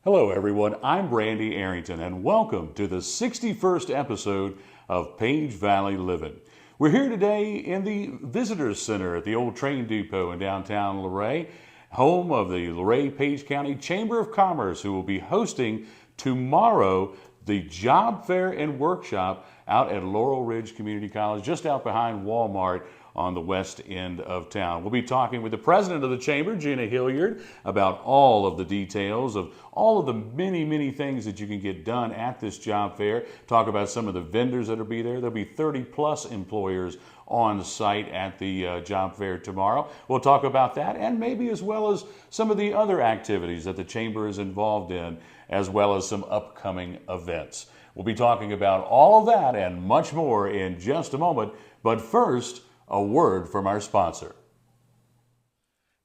Hello everyone, I'm Randy Arrington and welcome to the 61st episode of Page Valley Livin. We're here today in the Visitors Center at the old train depot in downtown Luray, home of the Luray-Page County Chamber of Commerce, who will be hosting tomorrow the job fair and workshop out at Laurel Ridge Community College, just out behind Walmart on the west end of town. We'll be talking with the president of the chamber, Gina, Hilliard, about all of the details of all of the many things that you can get done at this job fair. Talk about some of the vendors that'll be there. There'll be 30 plus employers on site at the job fair tomorrow. We'll talk about that and maybe as well as some of the other activities that the chamber is involved in, as well as some upcoming events. We'll be talking about all of that and much more in just a moment. But first, a word from our sponsor.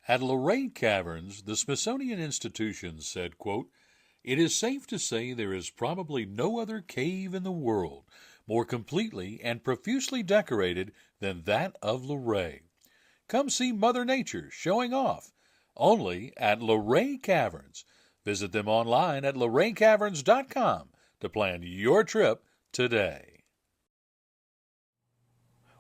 At Luray Caverns, the Smithsonian Institution said, quote, "It is safe to say there is probably no other cave in the world more completely and profusely decorated than that of Luray. Come see Mother Nature showing off, only at Luray Caverns. Visit them online at luraycaverns.com to plan your trip today."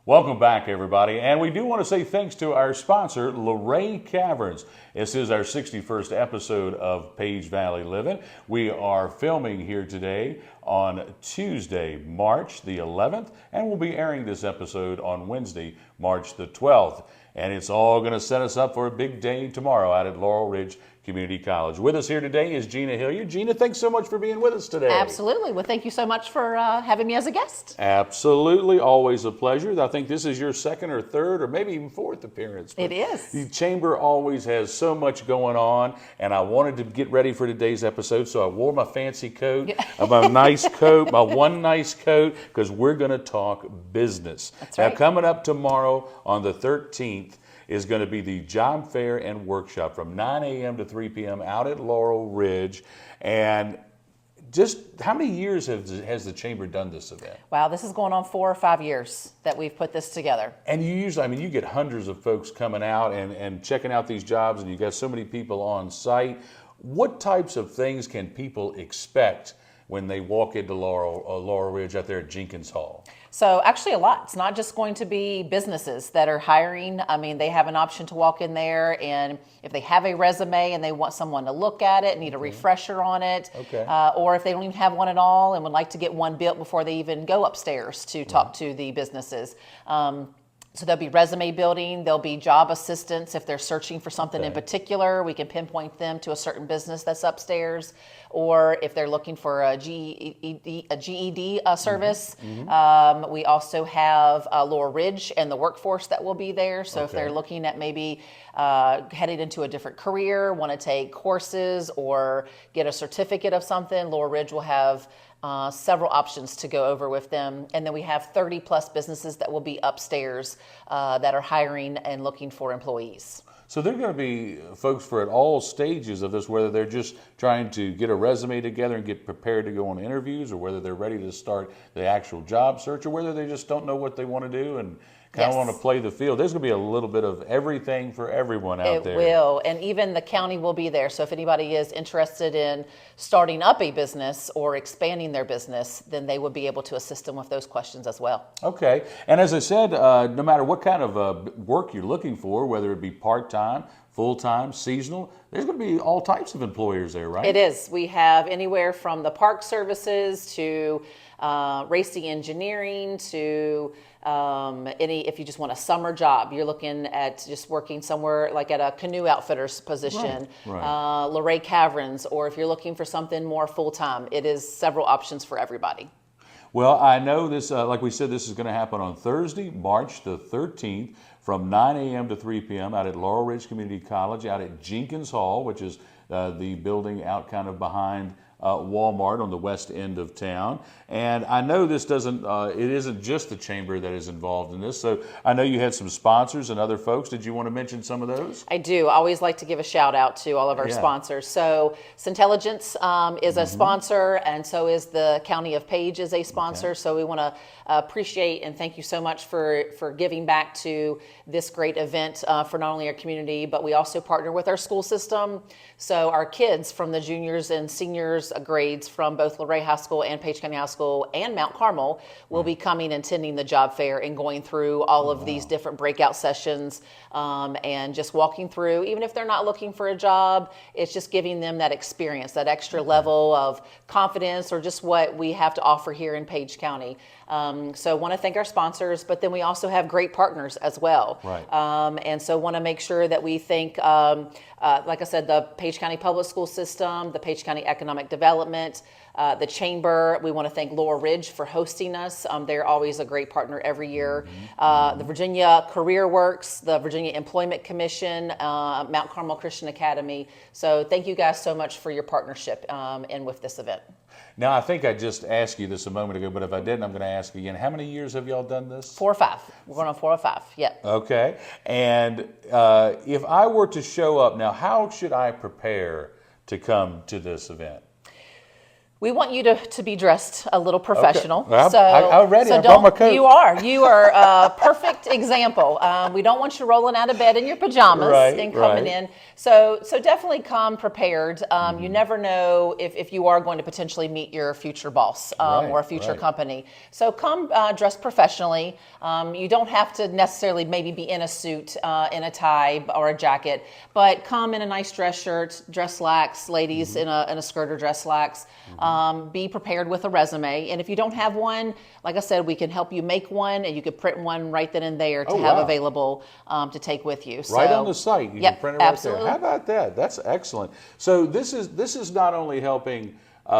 Welcome back, everybody, and we do want to say thanks to our sponsor, Luray Caverns. This is our 61st episode of Page Valley Livin. We are filming here today on Tuesday, March the 11th, and we'll be airing this episode on Wednesday, March the 12th. And it's all going to set us up for a big day tomorrow out at Laurel Ridge Community College. With us here today is Gina Hilliard. Gina, thanks so much for being with us today. Absolutely. Well, thank you so much for having me as a guest. Absolutely. Always a pleasure. I think this is your second or third or maybe even fourth appearance. It is. The Chamber always has so much going on, and I wanted to get ready for today's episode, so I wore my fancy coat, my nice coat, my one nice coat, because we're going to talk business. That's right. Now, coming up tomorrow on the 13th, is going to be the job fair and workshop from 9 a.m. to 3 p.m. out at Laurel Ridge. And just how many years has the chamber done this event? Wow, this is going on 4 or 5 years that we've put this together. And you usually, you get hundreds of folks coming out and checking out these jobs, and you got so many people on site. What types of things can people expect when they walk into Laurel Ridge out there at Jenkins Hall? So actually a lot. It's not just going to be businesses that are hiring. I mean, they have an option to walk in there, and if they have a resume and they want someone to look at it, need a refresher on it, or if they don't even have one at all and would like to get one built before they even go upstairs to talk to the businesses. So there'll be resume building, there'll be job assistance if they're searching for something in particular. We can pinpoint them to a certain business that's upstairs, or if they're looking for a GED service. We also have Laurel Ridge and the workforce that will be there. So if they're looking at maybe headed into a different career, want to take courses or get a certificate of something, Laurel Ridge will have several options to go over with them. And then we have 30 plus businesses that will be upstairs that are hiring and looking for employees. So there are going to be folks for at all stages of this, whether they're just trying to get a resume together and get prepared to go on interviews, or whether they're ready to start the actual job search, or whether they just don't know what they want to do and kind of want to play the field. There's going to be a little bit of everything for everyone out there. It will, and even the county will be there. So if anybody is interested in starting up a business or expanding their business, then they would be able to assist them with those questions as well. Okay, and as I said, no matter what kind of work you're looking for, whether it be part-time, full-time, seasonal, there's going to be all types of employers there, right? It is. We have anywhere from the park services to racing engineering to if you just want a summer job, you're looking at just working somewhere like at a canoe outfitter's position, Luray Caverns, or if you're looking for something more full-time, it is several options for everybody. Well, I know this, like we said, this is going to happen on Thursday, March the 13th from 9 a.m. to 3 p.m. out at Laurel Ridge Community College, out at Jenkins Hall, which is the building out kind of behind Walmart on the west end of town. And I know this doesn't, it isn't just the chamber that is involved in this. So I know you had some sponsors and other folks. Did you want to mention some of those? I do. I always like to give a shout out to all of our sponsors. So Intelligence is a sponsor, and so is the County of Page is a sponsor. So we want to appreciate and thank you so much for giving back to this great event for not only our community, but we also partner with our school system. So our kids from the juniors and seniors grades from both Luray High School and Page County High School and Mount Carmel will be coming and attending the job fair and going through all of these different breakout sessions and just walking through. Even if they're not looking for a job, it's just giving them that experience, that extra level of confidence or just what we have to offer here in Page County. So want to thank our sponsors, but then we also have great partners as well. Right. And so want to make sure that we thank, like I said, the Page County Public School System, the Page County Economic Development, the Chamber. We want to thank Laurel Ridge for hosting us. They're always a great partner every year. The Virginia Career Works, the Virginia Employment Commission, Mount Carmel Christian Academy. So thank you guys so much for your partnership and with this event. Now, I think I just asked you this a moment ago, but if I didn't, I'm going to ask again. How many years have y'all done this? 4 or 5. We're going on 4 or 5. Yep. Okay. And if I were to show up now, how should I prepare to come to this event? We want you to be dressed a little professional. Okay. Well, I'm ready. I brought my coat. You are a perfect example. We don't want you rolling out of bed in your pajamas and coming in. So definitely come prepared. You never know if you are going to potentially meet your future boss or a future company. So come dressed professionally. You don't have to necessarily maybe be in a suit, in a tie or a jacket, but come in a nice dress shirt, dress slacks, ladies in a skirt or dress slacks. Be prepared with a resume. And if you don't have one, like I said, we can help you make one, and you can print one right then and there to have available to take with you. So, right on the site. You can print it right absolutely. there. How about that? That's excellent. So this is not only helping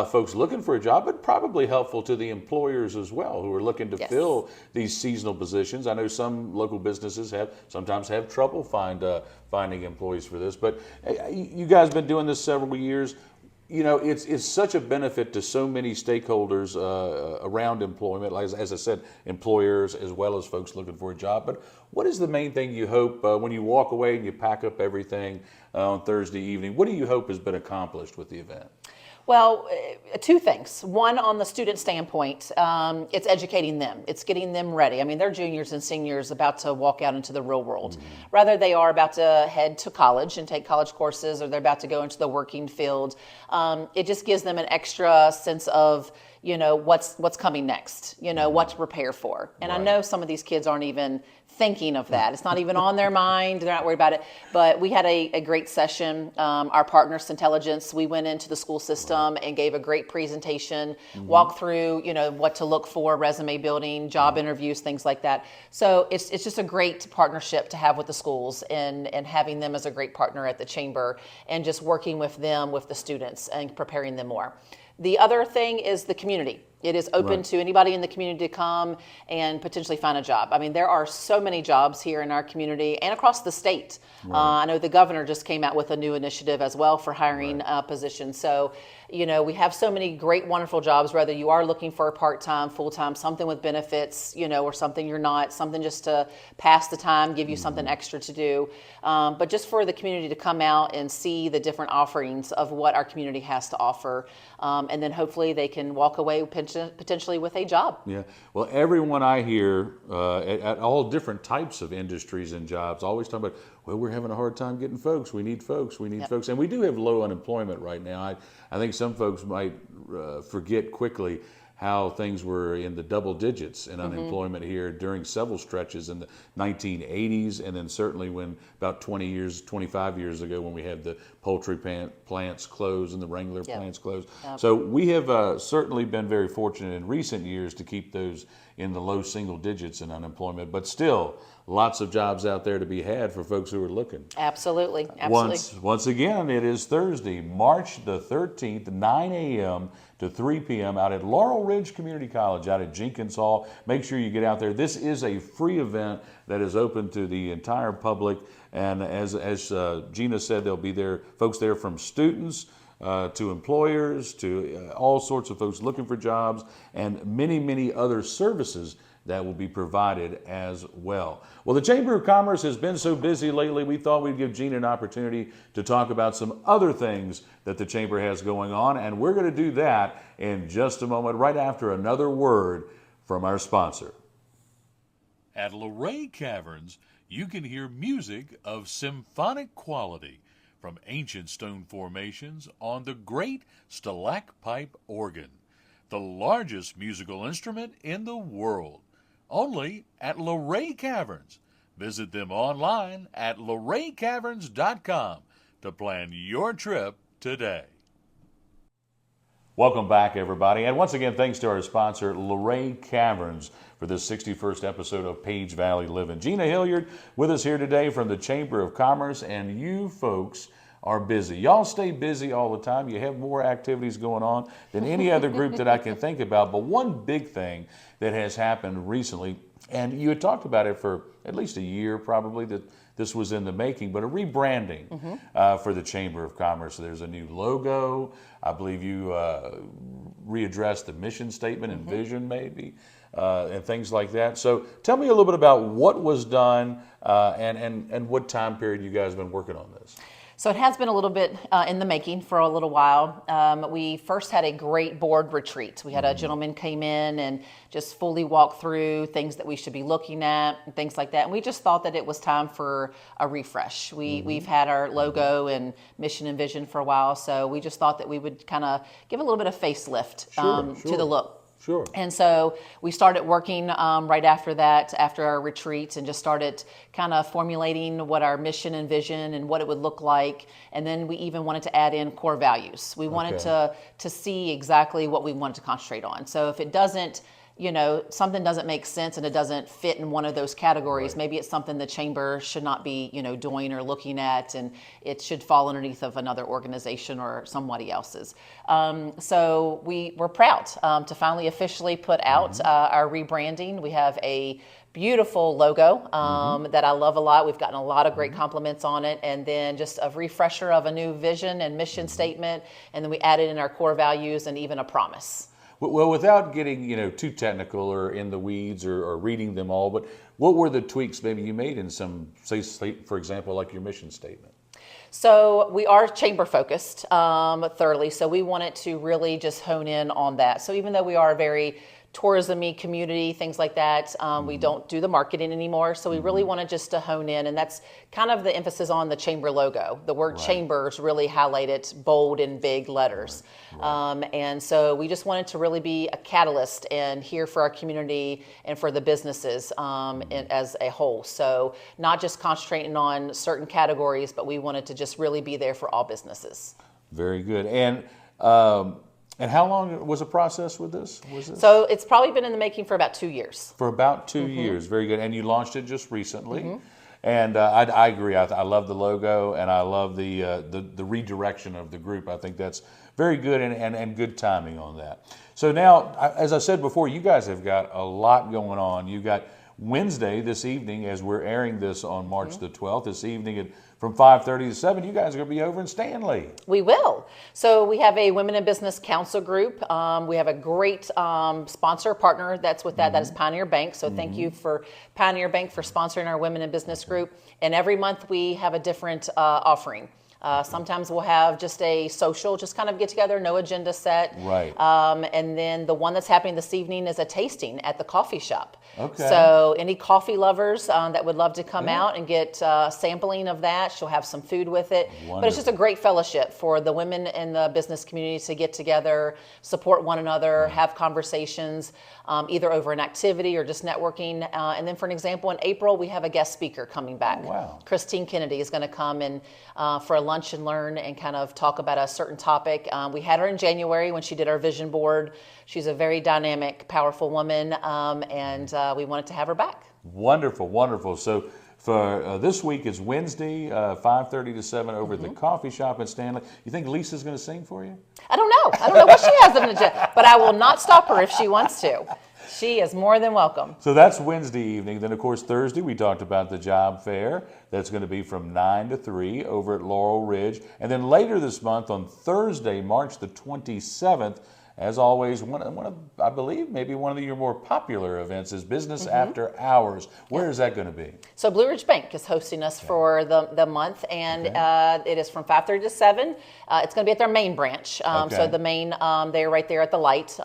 folks looking for a job, but probably helpful to the employers as well who are looking to fill these seasonal positions. I know some local businesses sometimes have trouble finding employees for this, but you guys have been doing this several years. You know, it's such a benefit to so many stakeholders around employment, as I said, employers as well as folks looking for a job. But what is the main thing you hope when you walk away and you pack up everything on Thursday evening? What do you hope has been accomplished with the event? Well, 2 things. One, on the student standpoint, it's educating them. It's getting them ready. I mean, they're juniors and seniors about to walk out into the real world. Rather, they are about to head to college and take college courses, or they're about to go into the working field. It just gives them an extra sense of, you know, what's coming next, you know, what to prepare for. And I know some of these kids aren't even thinking of that. It's not even on their mind. They're not worried about it. But we had a great session. Our partner, Intelligence, we went into the school system and gave a great presentation, walked through, you know, what to look for, resume building, job interviews, things like that. So it's just a great partnership to have with the schools and having them as a great partner at the chamber and just working with them, with the students and preparing them more. The other thing is the community. It is open to anybody in the community to come and potentially find a job. I mean, there are so many jobs here in our community and across the state. I know the governor just came out with a new initiative as well for hiring positions. So, you know, we have so many great, wonderful jobs, whether you are looking for a part-time, full-time, something with benefits, you know, or something you're not, something just to pass the time, give you something extra to do. But just for the community to come out and see the different offerings of what our community has to offer. And then hopefully they can walk away potentially with a job. Yeah. Well, everyone I hear at all different types of industries and jobs always talk about, well, we're having a hard time getting folks. We need folks. We need folks. And we do have low unemployment right now. I think some folks might forget quickly how things were in the double digits in unemployment here during several stretches in the 1980s, and then certainly when about 25 years ago when we had the poultry plants closed and the Wrangler plants closed. So we have certainly been very fortunate in recent years to keep those in the low single digits in unemployment, but still lots of jobs out there to be had for folks who are looking. Absolutely. Once again, it is Thursday, March the 13th, 9 a.m. to 3 p.m. out at Laurel Ridge Community College, out at Jenkins Hall. Make sure you get out there. This is a free event that is open to the entire public. And as Gina said, there'll be folks there from students, to employers, to all sorts of folks looking for jobs, and many, many other services that will be provided as well. Well, the Chamber of Commerce has been so busy lately, we thought we'd give Gina an opportunity to talk about some other things that the Chamber has going on, and we're going to do that in just a moment, right after another word from our sponsor. At Luray Caverns, you can hear music of symphonic quality from ancient stone formations on the great stalacpipe organ, the largest musical instrument in the world. Only at Luray Caverns. Visit them online at luraycaverns.com to plan your trip today. Welcome back, everybody. And once again, thanks to our sponsor, Luray Caverns, for this 61st episode of Page Valley Livin. Gina Hilliard with us here today from the Chamber of Commerce, and you folks are busy. Y'all stay busy all the time. You have more activities going on than any other group that I can think about. But one big thing that has happened recently, and you had talked about it for at least a year probably, that this was in the making, but a rebranding for the Chamber of Commerce. There's a new logo. I believe you readdressed the mission statement and vision maybe, and things like that. So tell me a little bit about what was done and what time period you guys have been working on this. So it has been a little bit in the making for a little while. We first had a great board retreat. We had a gentleman came in and just fully walked through things that we should be looking at and things like that. And we just thought that it was time for a refresh. We've had our logo and mission and vision for a while, so we just thought that we would kind of give a little bit of facelift to the look. Sure. And so we started working right after that, after our retreat, and just started kind of formulating what our mission and vision and what it would look like. And then we even wanted to add in core values. We wanted to see exactly what we wanted to concentrate on. So if it doesn't, something doesn't make sense and it doesn't fit in one of those categories, maybe it's something the chamber should not be, doing or looking at, and it should fall underneath of another organization or somebody else's. So we're proud to finally officially put out our rebranding. We have a beautiful logo that I love a lot. We've gotten a lot of great compliments on it, and then just a refresher of a new vision and mission statement, and then we added in our core values and even a promise. Well, without getting too technical or in the weeds or reading them all, but what were the tweaks maybe you made in some, say, for example, like your mission statement? So we are chamber focused thoroughly, so we wanted to really just hone in on that. So even though we are a very tourism-y community, things like that, we don't do the marketing anymore, so we really wanted just to hone in, and that's kind of the emphasis on the chamber logo. The word chambers really highlighted bold in big letters. And so we just wanted to really be a catalyst and here for our community and for the businesses as a whole. So not just concentrating on certain categories, but we wanted to just really be there for all businesses. Very good. And how long was the process with this? So it's probably been in the making for about 2 years. For about 2 years. Very good. And you launched it just recently. And I agree. I love the logo, and I love the redirection of the group. I think that's very good and good timing on that. So now, as I said before, you guys have got a lot going on. You've got Wednesday this evening, as we're airing this on March the 12th, this evening from 5:30 to 7, you guys are going to be over in Stanley. We will. So we have a Women in Business Council group. We have a great sponsor partner that's with that. That is Pioneer Bank. So thank you for Pioneer Bank for sponsoring our Women in Business group. And every month we have a different offering. Sometimes we'll have just a social, just kind of get together, no agenda set. Right. And then the one that's happening this evening is a tasting at the coffee shop. Okay. So any coffee lovers that would love to come out and get sampling of that, she'll have some food with it. Wonderful. But it's just a great fellowship for the women in the business community to get together, support one another, have conversations, either over an activity or just networking. And then for an example, in April, we have a guest speaker coming back. Oh, wow. Christine Kennedy is going to come and for a lunch and learn and kind of talk about a certain topic. We had her in January when she did our vision board. She's a very dynamic, powerful woman, and we wanted to have her back. Wonderful, wonderful. So for this week, it's Wednesday, 5:30 to 7 over at the coffee shop in Stanley. You think Lisa's going to sing for you? I don't know. I don't know what she has in the agenda, but I will not stop her if she wants to. She is more than welcome. So that's Wednesday evening. Then, of course, Thursday, we talked about the job fair. That's going to be from 9 to 3 over at Laurel Ridge. And then later this month, on Thursday, March the 27th, as always, one of I believe maybe one of your more popular events is Business After Hours. Where is that going to be? So Blue Ridge Bank is hosting us for the month, and it is from 5:30 to 7. It's going to be at their main branch. So the main, they're right there at the light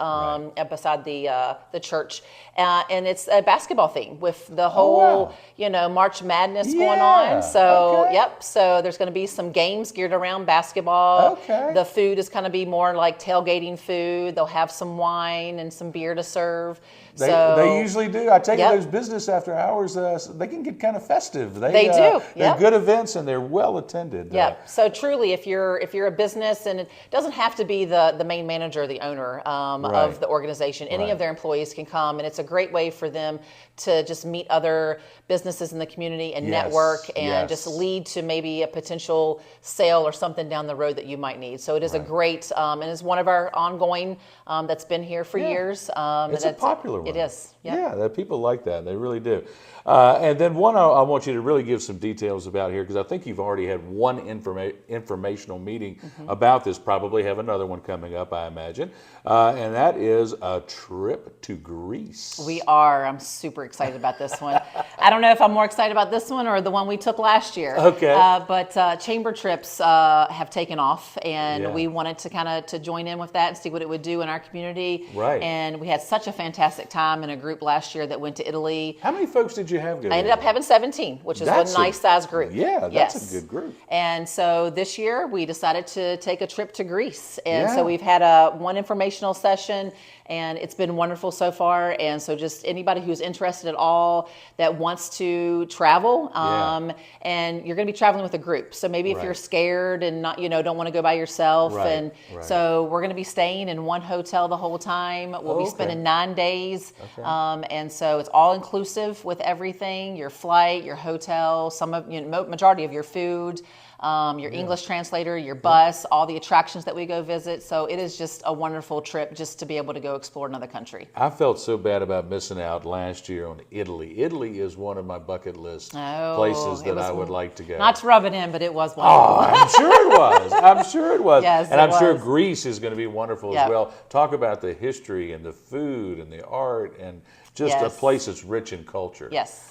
beside the church. And it's a basketball theme with the whole, March Madness going on. So, so there's going to be some games geared around basketball. The food is going to be more like tailgating food. They'll have some wine and some beer to serve. They usually do. I take it those Business After Hours, they can get kind of festive. They do. They're good events and they're well attended. So truly, if you're a business, and it doesn't have to be the main manager, the owner of the organization, any of their employees can come, and it's a great way for them to just meet other businesses in the community and network and just lead to maybe a potential sale or something down the road that you might need. So it is a great, and it's one of our ongoing that's been here for years. It's a popular one. It is. That people like that. They really do. And then one I want you to really give some details about here, because I think you've already had one informational meeting about this, probably have another one coming up, I imagine. And that is a trip to Greece. We are. I'm super excited about this one. I don't know if I'm more excited about this one or the one we took last year. But chamber trips have taken off, and we wanted to join in with that and see what it would do in our community. And we had such a fantastic time in a group last year that went to Italy. How many folks did you have go? I ended up having 17, which is a nice size group. That's a good group. And so this year we decided to take a trip to Greece. And so we've had one informational session, and it's been wonderful so far. And so just anybody who's interested at all that wants to travel, and you're going to be traveling with a group. So maybe if you're scared and not, don't want to go by yourself. So we're going to be staying in one hotel the whole time. We'll be spending 9 days. And so it's all inclusive with everything, your flight, your hotel, majority of your food, your English translator, your bus, all the attractions that we go visit. So it is just a wonderful trip just to be able to go explore another country. I felt so bad about missing out last year on Italy. Italy is one of my bucket list places that I would like to go. Not to rub it in, but it was wonderful. I'm sure it was. I'm sure it was. Yes, and I'm sure Greece is going to be wonderful as well. Talk about the history and the food and the art and just a place that's rich in culture.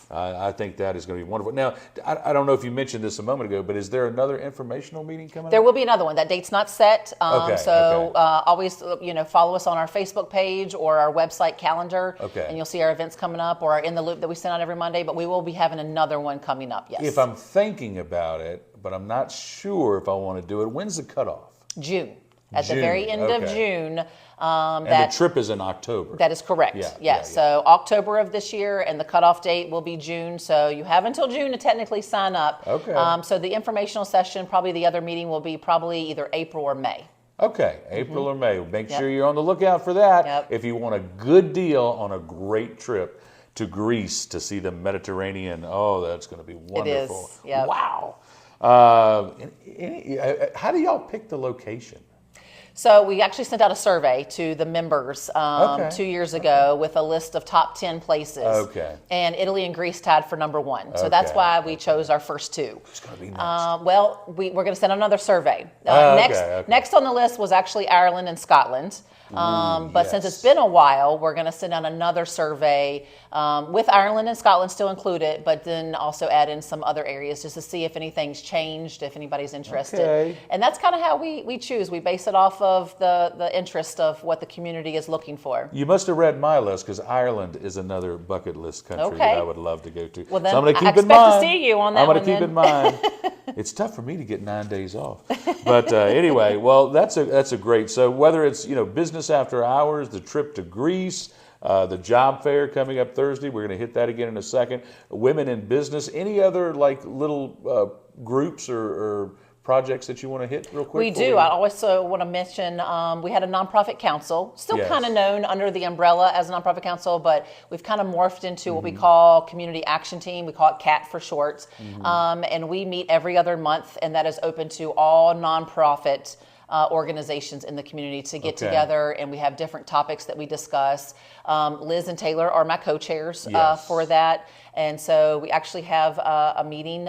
I think that is going to be wonderful. Now, I don't know if you mentioned this a moment ago, but is there another informational meeting coming up? There will be another one. That date's not set. Always, follow us on our Facebook page or our website calendar, and you'll see our events coming up, or In the Loop that we send out every Monday. But we will be having another one coming up. If I'm thinking about it, but I'm not sure if I want to do it, when's the cutoff? June. At the very end of June. And the trip is in October. That is correct. So October of this year, and the cutoff date will be June. So you have until June to technically sign up. So the informational session, probably the other meeting will be probably either April or May. April or May. Make sure you're on the lookout for that if you want a good deal on a great trip to Greece to see the Mediterranean. Oh, that's going to be wonderful. It is. Wow. How do y'all pick the location? So we actually sent out a survey to the members 2 years ago with a list of top 10 places. And Italy and Greece tied for number one. So that's why we chose our first two. It's going to be nice. We're going to send another survey. Next on the list was actually Ireland and Scotland. But since it's been a while, we're going to send out another survey with Ireland and Scotland still included, but then also add in some other areas just to see if anything's changed, if anybody's interested. And that's kind of how we choose. We base it off of the interest of what the community is looking for. You must have read my list, because Ireland is another bucket list country that I would love to go to. Well, then so I'm going to keep I in mind. expect to see you on that I'm going to keep in mind. It's tough for me to get 9 days off. But anyway, well, that's a great. So whether it's Business After Hours, the trip to Greece, the job fair coming up Thursday, we're going to hit that again in a second. Women in Business, any other little groups or projects that you want to hit real quick? We do. I also want to mention we had a nonprofit council, still kind of known under the umbrella as a nonprofit council, but we've kind of morphed into what we call Community Action Team. We call it CAT for short. And we meet every other month, and that is open to all nonprofit organizations in the community to get Okay. together, and we have different topics that we discuss. Liz and Taylor are my co-chairs Yes. for that. And so we actually have a meeting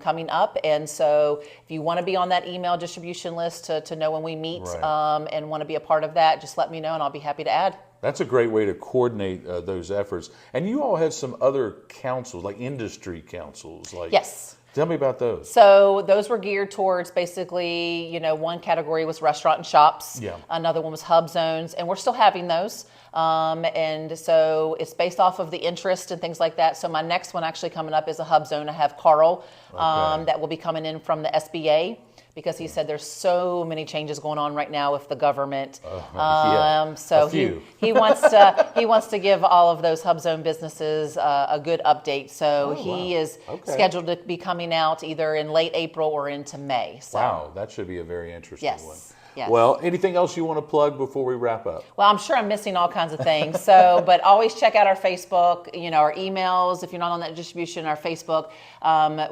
coming up. And so if you want to be on that email distribution list to know when we meet Right. and want to be a part of that, just let me know and I'll be happy to add. That's a great way to coordinate those efforts. And you all had some other councils, like industry councils. Like, Yes. tell me about those. So those were geared towards basically, one category was restaurant and shops. Yeah. Another one was hub zones, and we're still having those. And so it's based off of the interest and things like that. So my next one actually coming up is a hub zone. I have Carl Okay. that will be coming in from the SBA. Because he said there's so many changes going on right now with the government, yeah, so a few. he wants to give all of those hub zone businesses a good update. So he wow. is Okay. scheduled to be coming out either in late April or into May. So, Wow, that should be a very interesting Yes, one. yes. Well, anything else you want to plug before we wrap up? Well, I'm sure I'm missing all kinds of things. So, but always check out our Facebook, our emails. If you're not on that distribution, our Facebook.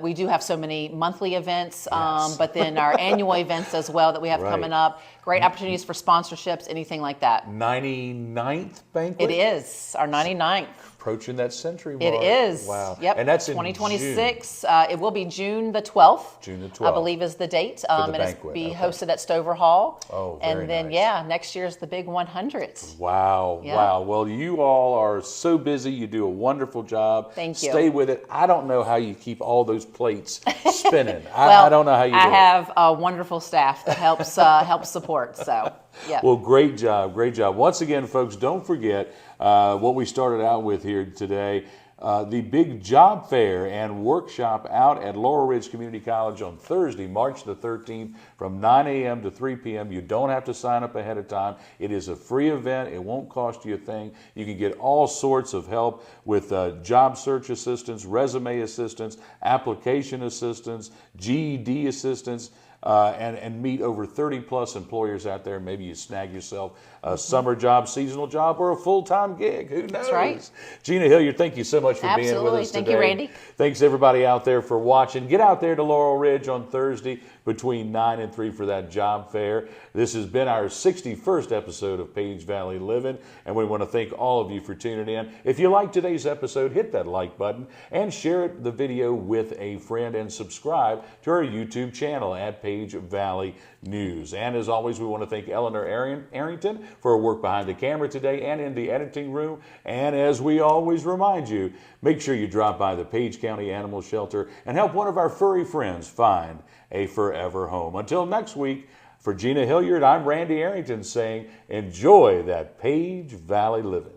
We do have so many monthly events, Yes. but then our annual events as well that we have Right. coming up. Great opportunities for sponsorships, anything like that. 99th banquet? It is our 99th. Approaching that century mark. It is. Wow. Yep. And that's in 2026. It will be June the 12th. June the I 12th. believe is the date. the And banquet, it's be okay. hosted at Stover Hall. Oh, very And then, nice. next year's the big 100. Wow, Yeah. wow. Well, you all are so busy. You do a wonderful job. Thank you. Stay with it. I don't know how you keep all those plates spinning. I don't know how you do I it. have a wonderful staff that helps helps support. So, yeah. Well, great job, great job. Once again, folks, don't forget what we started out with here today. The big job fair and workshop out at Laurel Ridge Community College on Thursday, March the 13th from 9 a.m. to 3 p.m. You don't have to sign up ahead of time. It is a free event. It won't cost you a thing. You can get all sorts of help with job search assistance, resume assistance, application assistance, GED assistance, and meet over 30 plus employers out there. Maybe you snag yourself a summer job, seasonal job, or a full-time gig. Who knows? That's right. Gina Hilliard, thank you so much for being with Absolutely. us Thank today. you, Randy. Thanks everybody out there for watching. Get out there to Laurel Ridge on Thursday between 9 and 3 for that job fair. This has been our 61st episode of Page Valley Livin', and we want to thank all of you for tuning in. If you like today's episode, hit that like button and share the video with a friend and subscribe to our YouTube channel at Page Valley News. And as always, we want to thank Eleanor Arrington for her work behind the camera today and in the editing room. And as we always remind you, make sure you drop by the Page County Animal Shelter and help one of our furry friends find a forever home. Until next week, for Gina Hilliard, I'm Randy Arrington saying, enjoy that Page Valley living.